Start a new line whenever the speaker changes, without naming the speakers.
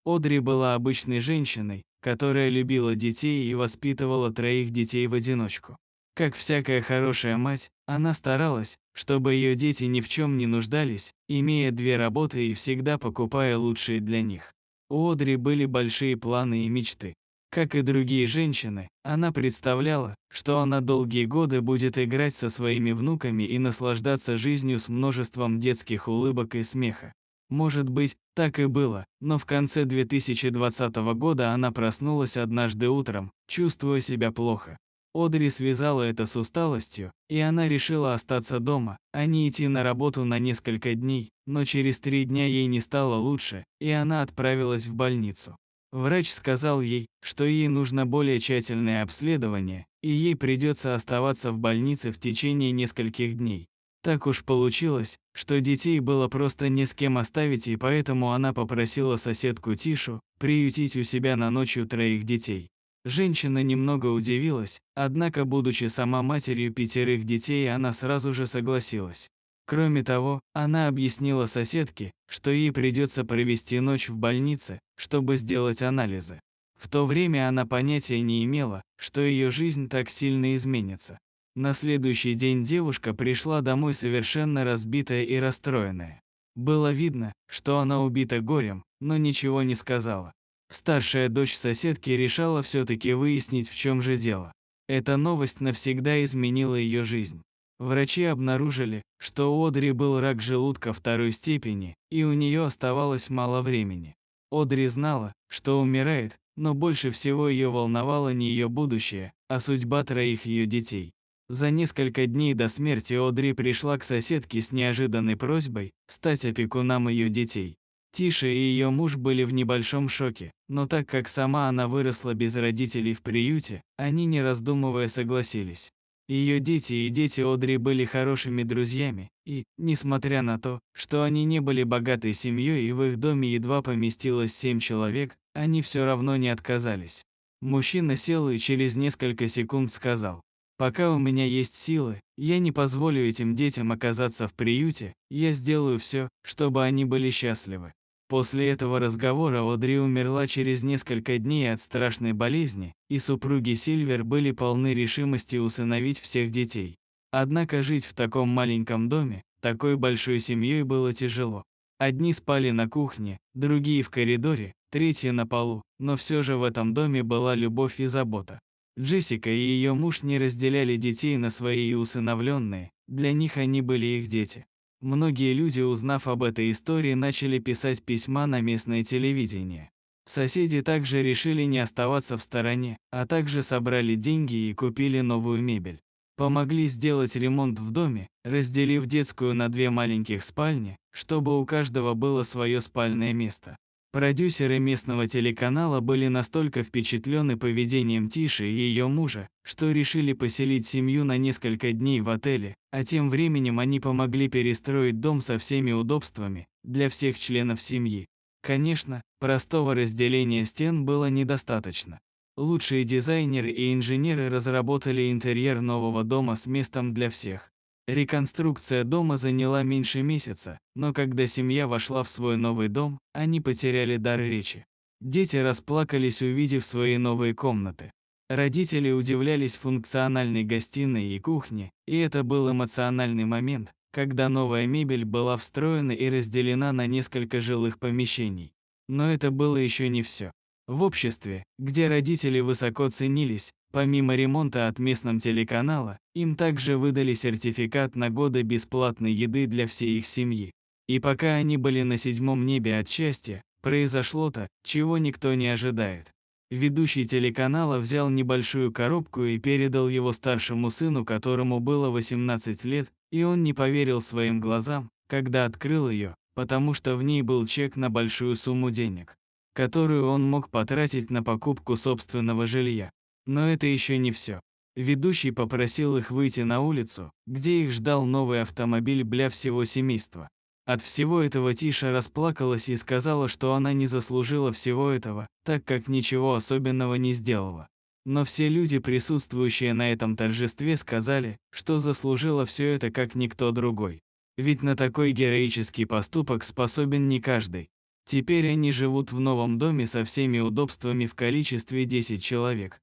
Одри была обычной женщиной, которая любила детей и воспитывала троих детей в одиночку. Как всякая хорошая мать, она старалась, чтобы ее дети ни в чем не нуждались, имея две работы и всегда покупая лучшие для них. У Одри были большие планы и мечты. Как и другие женщины, она представляла, что она долгие годы будет играть со своими внуками и наслаждаться жизнью с множеством детских улыбок и смеха. Может быть, так и было, но в конце 2020 года она проснулась однажды утром, чувствуя себя плохо. Одри связала это с усталостью, и она решила остаться дома, а не идти на работу на несколько дней, но через 3 дня ей не стало лучше, и она отправилась в больницу. Врач сказал ей, что ей нужно более тщательное обследование, и ей придется оставаться в больнице в течение нескольких дней. Так уж получилось, что детей было просто не с кем оставить, и поэтому она попросила соседку Тишу приютить у себя на ночью троих детей. Женщина немного удивилась, однако, будучи сама матерью 5 детей, она сразу же согласилась. Кроме того, она объяснила соседке, что ей придется провести ночь в больнице, чтобы сделать анализы. В то время она понятия не имела, что ее жизнь так сильно изменится. На следующий день девушка пришла домой совершенно разбитая и расстроенная. Было видно, что она убита горем, но ничего не сказала. Старшая дочь соседки решала все-таки выяснить, в чем же дело. Эта новость навсегда изменила ее жизнь. Врачи обнаружили, что у Одри был рак желудка 2-й степени, и у нее оставалось мало времени. Одри знала, что умирает, но больше всего ее волновало не ее будущее, а судьба троих ее детей. За несколько дней до смерти Одри пришла к соседке с неожиданной просьбой стать опекуном ее детей. Тиша и ее муж были в небольшом шоке, но так как сама она выросла без родителей в приюте, они не раздумывая согласились. Ее дети и дети Одри были хорошими друзьями, и, несмотря на то, что они не были богатой семьей и в их доме едва поместилось 7 человек, они все равно не отказались. Мужчина сел и через несколько секунд сказал: «Пока у меня есть силы, я не позволю этим детям оказаться в приюте, я сделаю все, чтобы они были счастливы». После этого разговора Одри умерла через несколько дней от страшной болезни, и супруги Сильвер были полны решимости усыновить всех детей. Однако жить в таком маленьком доме, такой большой семьей было тяжело. Одни спали на кухне, другие в коридоре, третьи на полу, но все же в этом доме была любовь и забота. Джессика и ее муж не разделяли детей на свои и усыновленные, для них они были их дети. Многие люди, узнав об этой истории, начали писать письма на местное телевидение. Соседи также решили не оставаться в стороне, а также собрали деньги и купили новую мебель. Помогли сделать ремонт в доме, разделив детскую на 2 маленьких спальни, чтобы у каждого было свое спальное место. Продюсеры местного телеканала были настолько впечатлены поведением Тиши и ее мужа, что решили поселить семью на несколько дней в отеле, а тем временем они помогли перестроить дом со всеми удобствами для всех членов семьи. Конечно, простого разделения стен было недостаточно. Лучшие дизайнеры и инженеры разработали интерьер нового дома с местом для всех. Реконструкция дома заняла меньше месяца, но когда семья вошла в свой новый дом, они потеряли дар речи. Дети расплакались, увидев свои новые комнаты. Родители удивлялись функциональной гостиной и кухне, и это был эмоциональный момент, когда новая мебель была встроена и разделена на несколько жилых помещений. Но это было еще не все. В обществе, где родители высоко ценились, помимо ремонта от местного телеканала, им также выдали сертификат на годы бесплатной еды для всей их семьи. И пока они были на 7-м небе от счастья, произошло то, чего никто не ожидает. Ведущий телеканала взял небольшую коробку и передал его старшему сыну, которому было 18 лет, и он не поверил своим глазам, когда открыл ее, потому что в ней был чек на большую сумму денег, которую он мог потратить на покупку собственного жилья. Но это еще не все. Ведущий попросил их выйти на улицу, где их ждал новый автомобиль для всего семейства. От всего этого Тиша расплакалась и сказала, что она не заслужила всего этого, так как ничего особенного не сделала. Но все люди, присутствующие на этом торжестве, сказали, что заслужила все это как никто другой. Ведь на такой героический поступок способен не каждый. Теперь они живут в новом доме со всеми удобствами в количестве 10 человек.